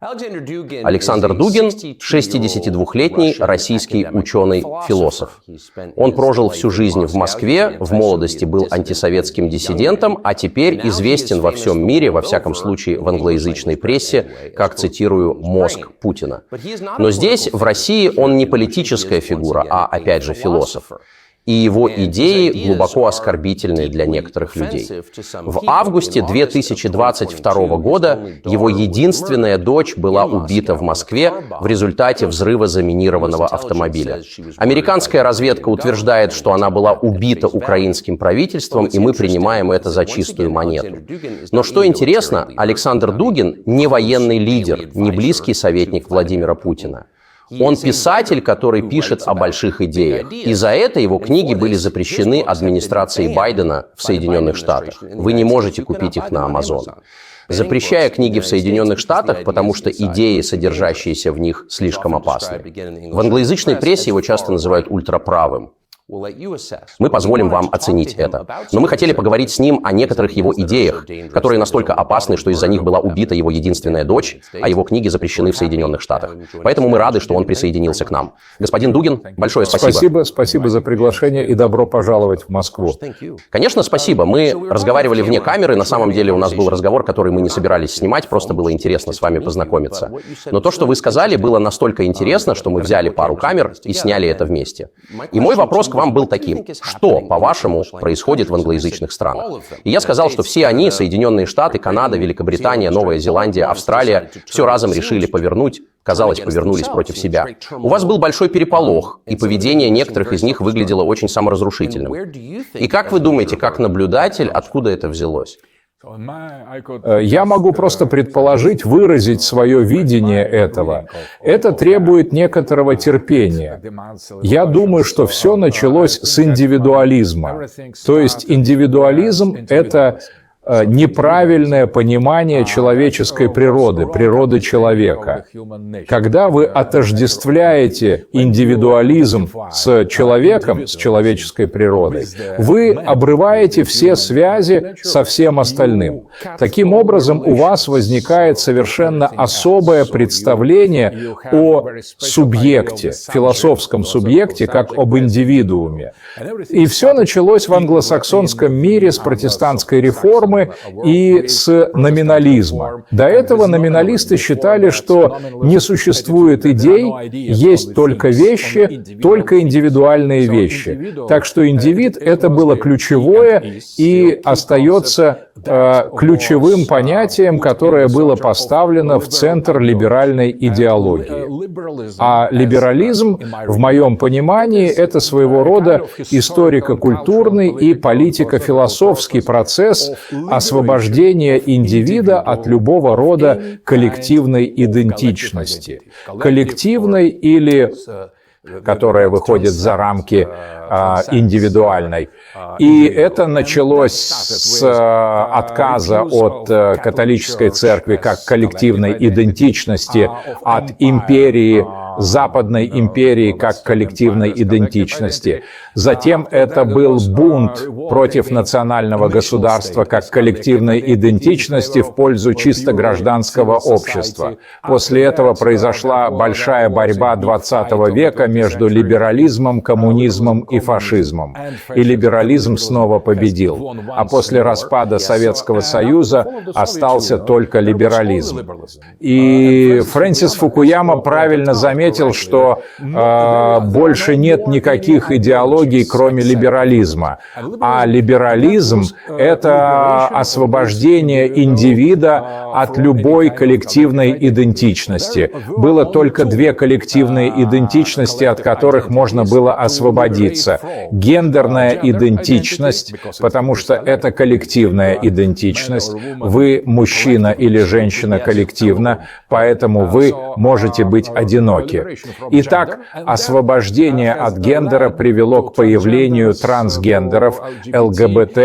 Александр Дугин – 62-летний российский ученый-философ. Он прожил всю жизнь в Москве, в молодости был антисоветским диссидентом, а теперь известен во всем мире, во всяком случае в англоязычной прессе, как, цитирую, «мозг Путина». Но здесь, в России, он не политическая фигура, а, опять же, философ. И его идеи глубоко оскорбительны для некоторых людей. В августе 2022 года его единственная дочь была убита в Москве в результате взрыва заминированного автомобиля. Американская разведка утверждает, что она была убита украинским правительством, и мы принимаем это за чистую монету. Но что интересно, Александр Дугин не военный лидер, не близкий советник Владимира Путина. Он писатель, который пишет о больших идеях. И за это его книги были запрещены администрацией Байдена в Соединенных Штатах. Вы не можете купить их на Amazon. Запрещая книги в Соединенных Штатах, потому что идеи, содержащиеся в них, слишком опасны. В англоязычной прессе его часто называют ультраправым. Мы позволим вам оценить это. Но мы хотели поговорить с ним о некоторых его идеях, которые настолько опасны, что из-за них была убита его единственная дочь, а его книги запрещены в Соединенных Штатах. Поэтому мы рады, что он присоединился к нам. Господин Дугин, большое спасибо. Спасибо за приглашение и добро пожаловать в Москву. Конечно, спасибо. Мы разговаривали вне камеры. На самом деле у нас был разговор, который мы не собирались снимать, просто было интересно с вами познакомиться. Но то, что вы сказали, было настолько интересно, что мы взяли пару камер и сняли это вместе. И мой вопрос к вам был таким: что, по-вашему, происходит в англоязычных странах? И я сказал, что все они, Соединенные Штаты, Канада, Великобритания, Новая Зеландия, Австралия, все разом решили повернуть, казалось, повернулись против себя. У вас был большой переполох, и поведение некоторых из них выглядело очень саморазрушительным. И как вы думаете, как наблюдатель, откуда это взялось? Я могу просто предположить, выразить свое видение этого. Это требует некоторого терпения. Я думаю, что все началось с индивидуализма. То есть индивидуализм – это неправильное понимание человеческой природы, природы человека. Когда вы отождествляете индивидуализм с человеком, с человеческой природой, вы обрываете все связи со всем остальным. Таким образом, у вас возникает совершенно особое представление о субъекте, философском субъекте, как об индивидууме. И все началось в англосаксонском мире с протестантской реформы и с номинализма. До этого номиналисты считали, что не существует идей, есть только вещи, только индивидуальные вещи. Так что индивид – это было ключевое и остается ключевым понятием, которое было поставлено в центр либеральной идеологии. А либерализм, в моем понимании, это своего рода историко-культурный и политико-философский процесс освобождения индивида от любого рода коллективной идентичности. Коллективной или которая выходит за рамки индивидуальной. И это началось с отказа от католической церкви как коллективной идентичности, от империи, Западной империи как коллективной идентичности. Затем это был бунт против национального государства как коллективной идентичности в пользу чисто гражданского общества. После этого произошла большая борьба XX века между либерализмом, коммунизмом и фашизмом. И либерализм снова победил. А после распада Советского Союза остался только либерализм. И Фрэнсис Фукуяма правильно заметил, что больше нет никаких идеологий, кроме либерализма. А либерализм – это освобождение индивида от любой коллективной идентичности. Было только две коллективные идентичности, от которых можно было освободиться. Гендерная идентичность, потому что это коллективная идентичность. Вы мужчина или женщина коллективно, поэтому вы можете быть одиноки. Итак, освобождение от гендера привело к к появлению трансгендеров, ЛГБТ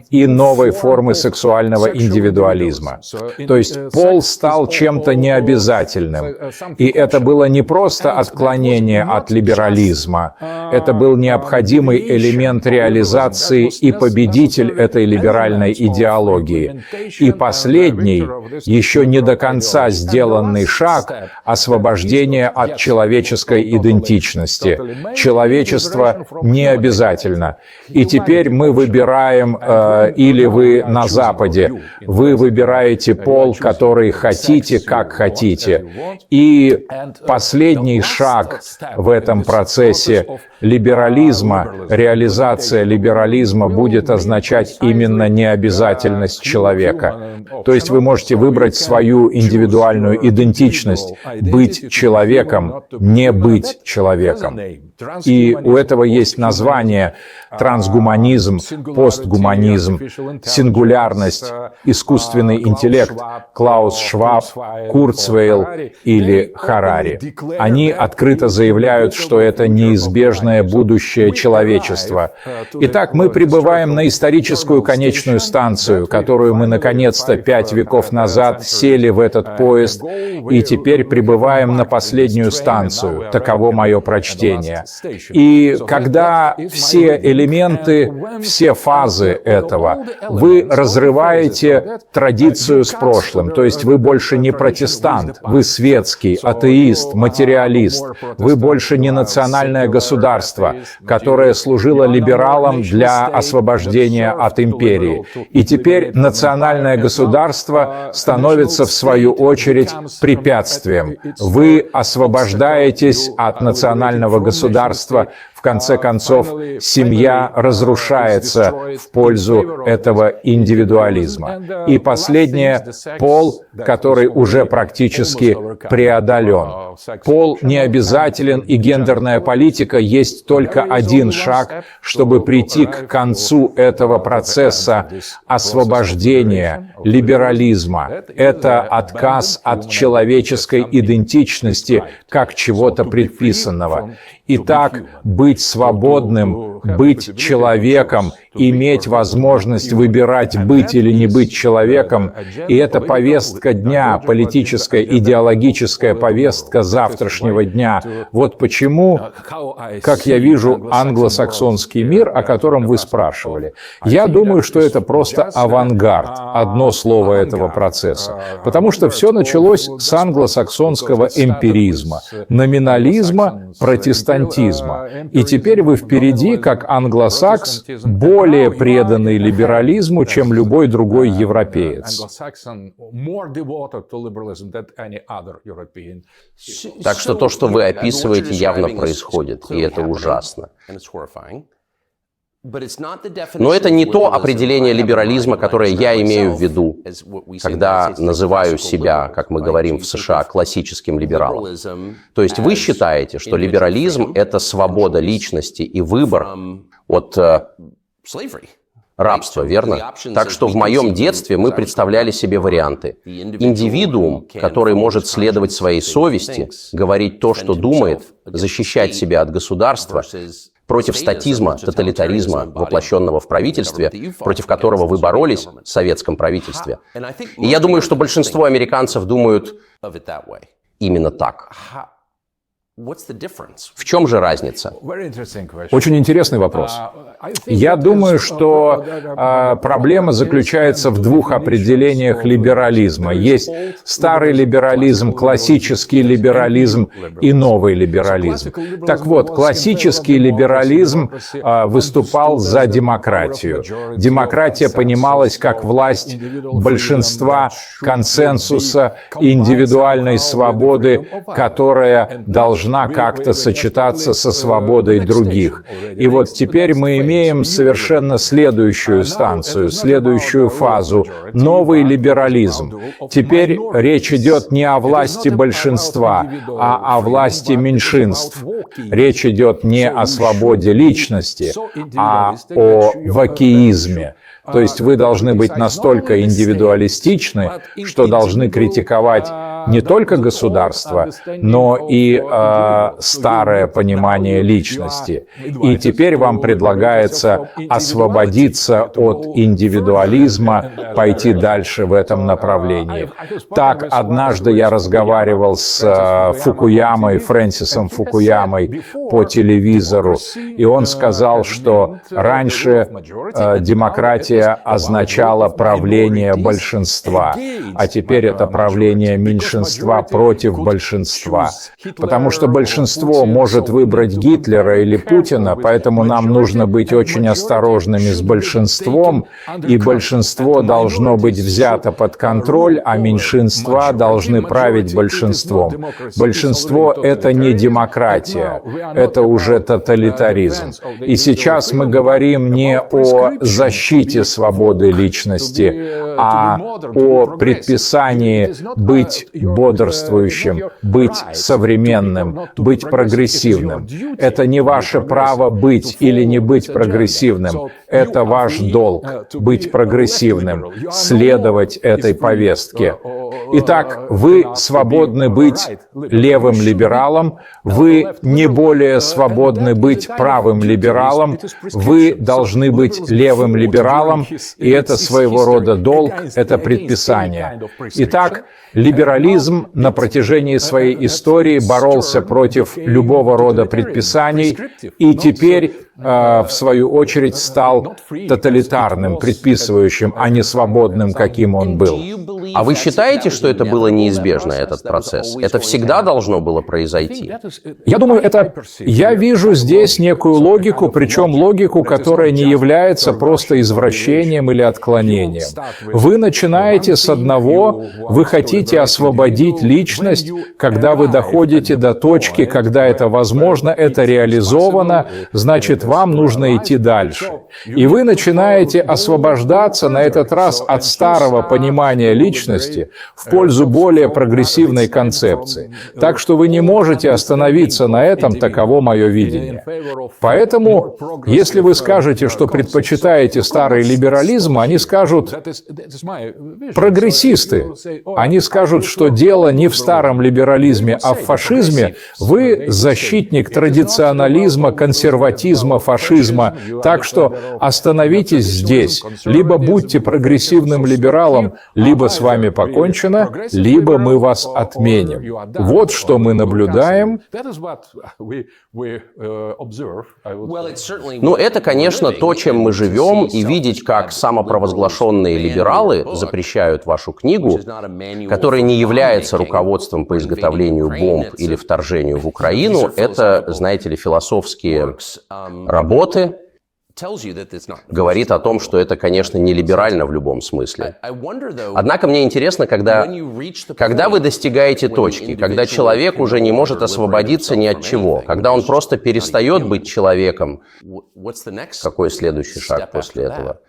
и новой формы сексуального индивидуализма. То есть пол стал чем-то необязательным. И это было не просто отклонение от либерализма, это был необходимый элемент реализации и победитель этой либеральной идеологии. И последний, еще не до конца сделанный шаг — освобождение от человеческой идентичности. Человечество не обязательно. И теперь мы выбираем, или вы на Западе, вы выбираете пол, который хотите, как хотите. И последний шаг в этом процессе либерализма, реализация либерализма будет означать именно необязательность человека. То есть вы можете выбрать свою индивидуальную идентичность, быть человеком, не быть человеком. И у этого есть название: трансгуманизм, постгуманизм, сингулярность, искусственный интеллект, Клаус Шваб, Курцвейл или Харари. Они открыто заявляют, что это неизбежное будущее человечества. Итак, мы прибываем на историческую конечную станцию, которую мы наконец-то 5 веков назад сели в этот поезд, и теперь прибываем на последнюю станцию. Таково мое прочтение. И когда все элементы, все фазы этого, вы разрываете традицию с прошлым, то есть вы больше не протестант, вы светский, атеист, материалист, вы больше не национальное государство, которое служило либералам для освобождения от империи. И теперь национальное государство становится, в свою очередь, препятствием. Вы освобождаетесь от национального государства. В конце концов, семья разрушается в пользу этого индивидуализма. И последнее — пол, который уже практически преодолен. Пол не обязателен, и гендерная политика есть только один шаг, чтобы прийти к концу этого процесса освобождения, либерализма. Это отказ от человеческой идентичности как чего-то предписанного. Итак, быть свободным, быть человеком, иметь возможность выбирать, быть или не быть человеком, и это повестка дня, политическая, идеологическая повестка завтрашнего дня. Вот почему, как я вижу, англосаксонский мир, о котором вы спрашивали. Я думаю, что это просто авангард, одно слово этого процесса. Потому что все началось с англосаксонского эмпиризма, номинализма, протестантизма. И теперь вы впереди, как англосакс, более преданный либерализму, чем любой другой европеец. Так что то, что вы описываете, явно происходит, и это ужасно. Но это не то определение либерализма, которое я имею в виду, когда называю себя, как мы говорим в США, классическим либералом. То есть вы считаете, что либерализм — это свобода личности и выбор от рабства, верно? Так что в моем детстве мы представляли себе варианты. Индивидуум, который может следовать своей совести, говорить то, что думает, защищать себя от государства, против статизма, тоталитаризма, воплощенного в правительстве, против которого вы боролись в советском правительстве. И я думаю, что большинство американцев думают именно так. В чем же разница? Очень интересный вопрос. Я думаю, что проблема заключается в двух определениях либерализма. Есть старый либерализм, классический либерализм и новый либерализм. Так вот, классический либерализм выступал за демократию. Демократия понималась как власть большинства, консенсуса, индивидуальной свободы, которая должна как-то сочетаться со свободой других. И вот теперь мы имеем совершенно следующую станцию, следующую фазу — новый либерализм. Теперь речь идет не о власти большинства, а о власти меньшинств. Речь идет не о свободе личности, а о вакеизме. То есть вы должны быть настолько индивидуалистичны, что должны критиковать не только государство, но и старое понимание личности. И теперь вам предлагается освободиться от индивидуализма, пойти дальше в этом направлении. Так, однажды я разговаривал с Фрэнсисом Фукуямой по телевизору, и он сказал, что раньше демократия означала правление большинства, а теперь это правление меньшинства против большинства. Потому что большинство может выбрать Гитлера или Путина, поэтому нам нужно быть очень осторожными с большинством, и большинство должно быть взято под контроль, а меньшинства должны править большинством. Большинство — это не демократия, это уже тоталитаризм. И сейчас мы говорим не о защите свободы личности, а о предписании быть бодрствующим, быть современным, быть прогрессивным. Это не ваше право быть или не быть прогрессивным. Это ваш долг — быть прогрессивным, следовать этой повестке. Итак, вы свободны быть левым либералом, вы не более свободны быть правым либералом, вы должны быть левым либералом, и это своего рода долг, это предписание. Итак, либерализм на протяжении своей истории боролся против любого рода предписаний, и теперь, в свою очередь, стал тоталитарным, предписывающим, а не свободным, каким он был. А вы считаете, что это было неизбежно, этот процесс? Это всегда должно было произойти? Я думаю, я вижу здесь некую логику, причем логику, которая не является просто извращением или отклонением. Вы начинаете с одного, вы хотите освободить личность, когда вы доходите до точки, когда это возможно, это реализовано, значит, вам нужно идти дальше. И вы начинаете освобождаться на этот раз от старого понимания личности в пользу более прогрессивной концепции. Так что вы не можете остановиться на этом, таково мое видение. Поэтому, если вы скажете, что предпочитаете старый либерализм, они скажут прогрессисты. Они скажут, что дело не в старом либерализме, а в фашизме. Вы защитник традиционализма, консерватизма, фашизма. Так что остановитесь здесь. Либо будьте прогрессивным либералом, либо с вами покончено, либо мы вас отменим. Вот что мы наблюдаем. Ну, это, конечно, то, чем мы живем, и видеть, как самопровозглашенные либералы запрещают вашу книгу, которая не является руководством по изготовлению бомб или вторжению в Украину, это, знаете ли, философские работы, говорит о том, что это, конечно, не либерально в любом смысле. Однако мне интересно, когда вы достигаете точки, когда человек уже не может освободиться ни от чего, когда он просто перестает быть человеком, какой следующий шаг после этого?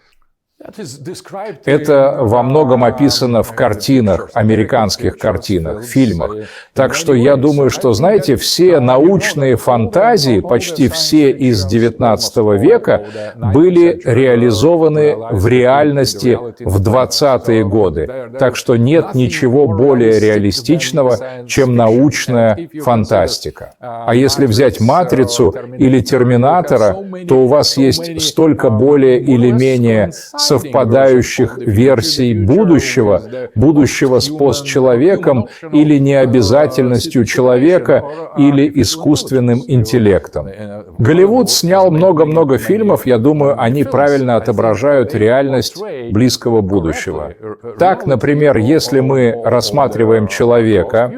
Это во многом описано в картинах, американских картинах, фильмах. Так что я думаю, что, знаете, все научные фантазии, почти все из XIX века, были реализованы в реальности в 20-е годы. Так что нет ничего более реалистичного, чем научная фантастика. А если взять «Матрицу» или «Терминатора», то у вас есть столько более или менее совпадающих версий будущего с постчеловеком или необязательностью человека или искусственным интеллектом. Голливуд снял много-много фильмов, я думаю, они правильно отображают реальность близкого будущего. Так, например, если мы рассматриваем человека,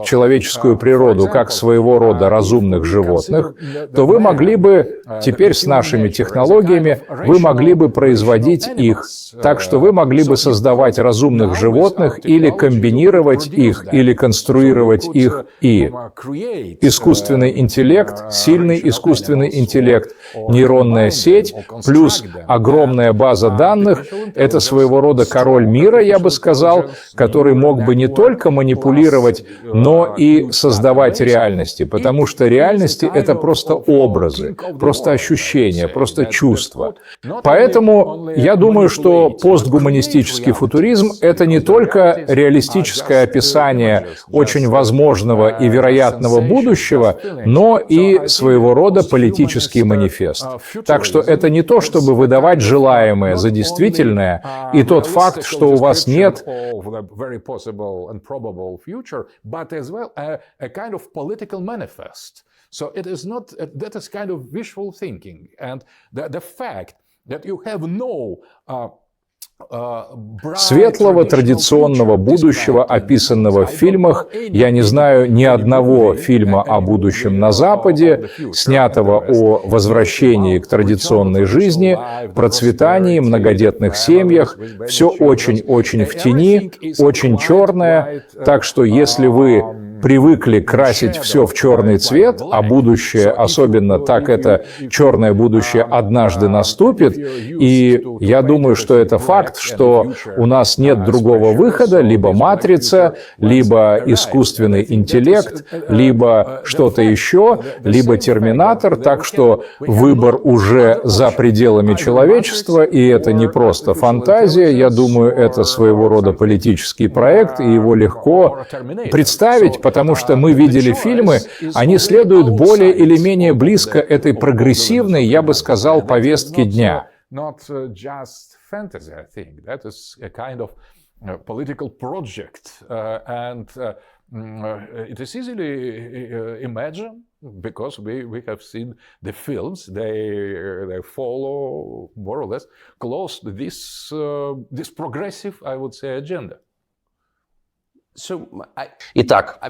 человеческую природу как своего рода разумных животных, то вы могли бы, теперь с нашими технологиями, вы могли бы производить их, так что вы могли бы создавать разумных животных или комбинировать их, или конструировать их и искусственный интеллект, сильный искусственный интеллект, нейронная сеть, плюс огромная база данных — это своего рода король мира, я бы сказал, который мог бы не только манипулировать, но и создавать реальности, потому что реальности — это просто образы, просто ощущения, просто чувства. Поэтому я Я думаю, что постгуманистический футуризм — это не только реалистическое описание очень возможного и вероятного будущего, но и своего рода политический манифест. Так что это не то, чтобы выдавать желаемое за действительное, и тот факт, что у вас нет So it is not, that is kind of wishful thinking. And the fact that you have no светлого традиционного будущего, описанного в фильмах, я не знаю ни одного фильма о будущем на Западе, снятого о возвращении к традиционной жизни, процветании, многодетных семьях. Все очень-очень в тени, очень черное. Так что если вы привыкли красить все в черный цвет, а будущее, особенно так это черное будущее, однажды наступит, и я думаю, что это факт, что у нас нет другого выхода, либо матрица, либо искусственный интеллект, либо что-то еще, либо терминатор, так что выбор уже за пределами человечества, и это не просто фантазия, я думаю, это своего рода политический проект, и его легко представить, потому что мы видели фильмы, они следуют более или менее близко этой прогрессивной, я бы сказал, повестке дня. Because we have seen the films, they follow more or less close this progressive, I would say, agenda. Итак,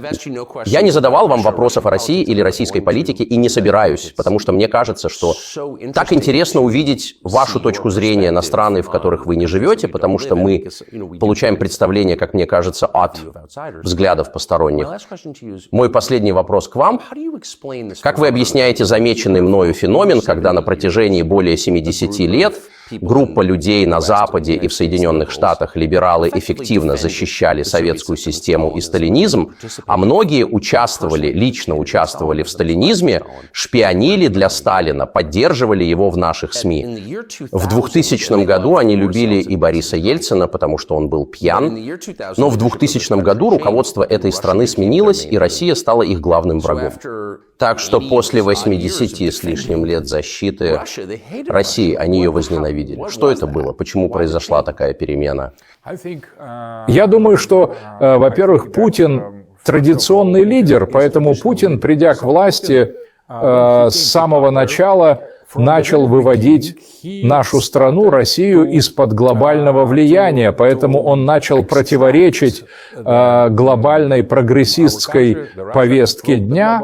я не задавал вам вопросов о России или российской политике и не собираюсь, потому что мне кажется, что так интересно увидеть вашу точку зрения на страны, в которых вы не живете, потому что мы получаем представление, как мне кажется, от взглядов посторонних. Мой последний вопрос к вам. Как вы объясняете замеченный мною феномен, когда на протяжении более 70 лет группа людей на Западе и в Соединенных Штатах, либералы, эффективно защищали советскую систему и сталинизм, а многие лично участвовали в сталинизме, шпионили для Сталина, поддерживали его в наших СМИ. В 2000 году они любили и Бориса Ельцина, потому что он был пьян, но в 2000 году руководство этой страны сменилось, и Россия стала их главным врагом. Так что после 80 с лишним лет защиты России они ее возненавидели. Что это было? Почему произошла такая перемена? Я думаю, что, во-первых, Путин традиционный лидер, поэтому Путин, придя к власти, с самого начала начал выводить нашу страну, Россию, из-под глобального влияния, поэтому он начал противоречить глобальной прогрессистской повестке дня,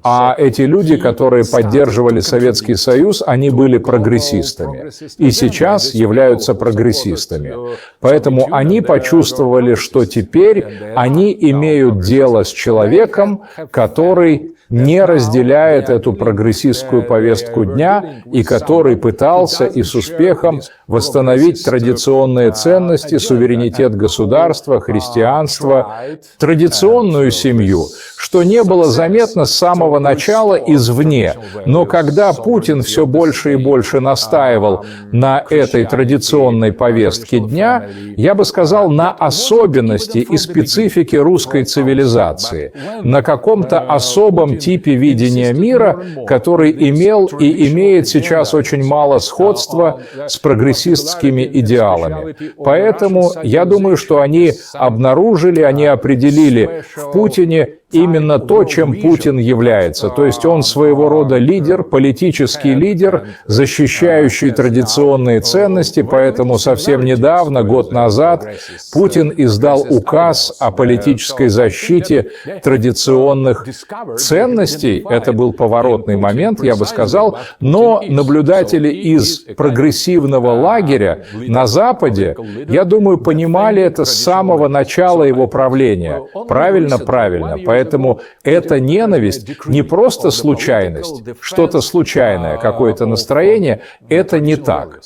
а эти люди, которые поддерживали Советский Союз, они были прогрессистами и сейчас являются прогрессистами. Поэтому они почувствовали, что теперь они имеют дело с человеком, который не разделяет эту прогрессистскую повестку дня и который пытался и с успехом восстановить традиционные ценности, суверенитет государства, христианство, традиционную семью, что не было заметно с самого начала извне. Но когда Путин все больше и больше настаивал на этой традиционной повестке дня, я бы сказал, на особенности и специфике русской цивилизации, на каком-то особом типе видения мира, который имел и имеет сейчас очень мало сходства с прогрессистскими идеалами. Поэтому я думаю, что они обнаружили, они определили в Путине именно то, чем Путин является. То есть он своего рода лидер, политический лидер, защищающий традиционные ценности, поэтому совсем недавно, год назад, Путин издал указ о политической защите традиционных ценностей. Это был поворотный момент, я бы сказал, но наблюдатели из прогрессивного лагеря на Западе, я думаю, понимали это с самого начала его правления. Правильно. Поэтому эта ненависть не просто случайность, что-то случайное, какое-то настроение, это не так.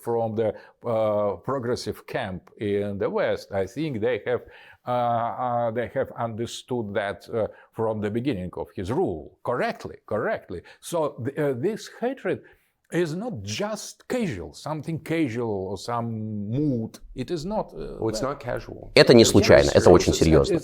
From the progressive camp in the West, I think they have understood that from the beginning of his rule correctly. So this hatred is not just something casual or some mood. It is not. It's not casual. Это не случайно, это очень серьезно.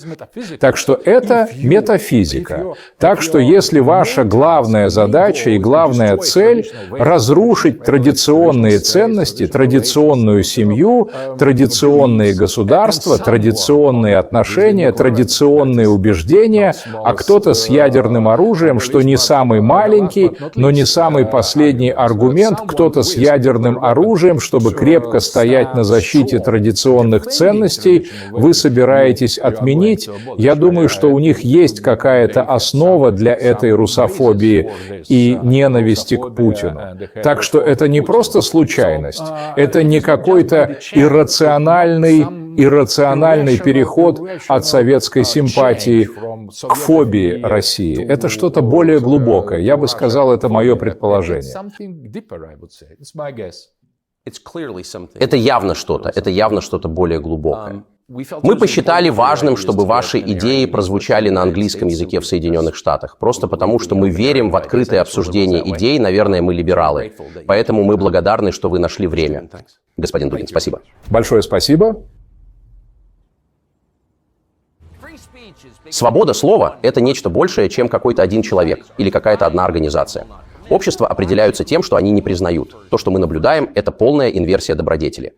Так что это метафизика. Так что если ваша главная задача и главная цель — разрушить традиционные ценности, традиционную семью, традиционные государства, традиционные отношения, традиционные убеждения, а кто-то с ядерным оружием, что не самый маленький, но не самый последний аргумент, кто-то с ядерным оружием, чтобы крепко стоять на защите традиционных ценностей, вы собираетесь отменить. Я думаю, что у них есть какая-то основа для этой русофобии и ненависти к Путину. Так что это не просто случайность, это не какой-то иррациональный переход от советской симпатии к фобии России. Это что-то более глубокое. Я бы сказал, это мое предположение. Это явно что-то более глубокое. Мы посчитали важным, чтобы ваши идеи прозвучали на английском языке в Соединенных Штатах, просто потому, что мы верим в открытое обсуждение идей, наверное, мы либералы. Поэтому мы благодарны, что вы нашли время. Господин Дугин, спасибо. Большое спасибо. Свобода слова — это нечто большее, чем какой-то один человек или какая-то одна организация. Общества определяются тем, что они не признают. То, что мы наблюдаем, это полная инверсия добродетели.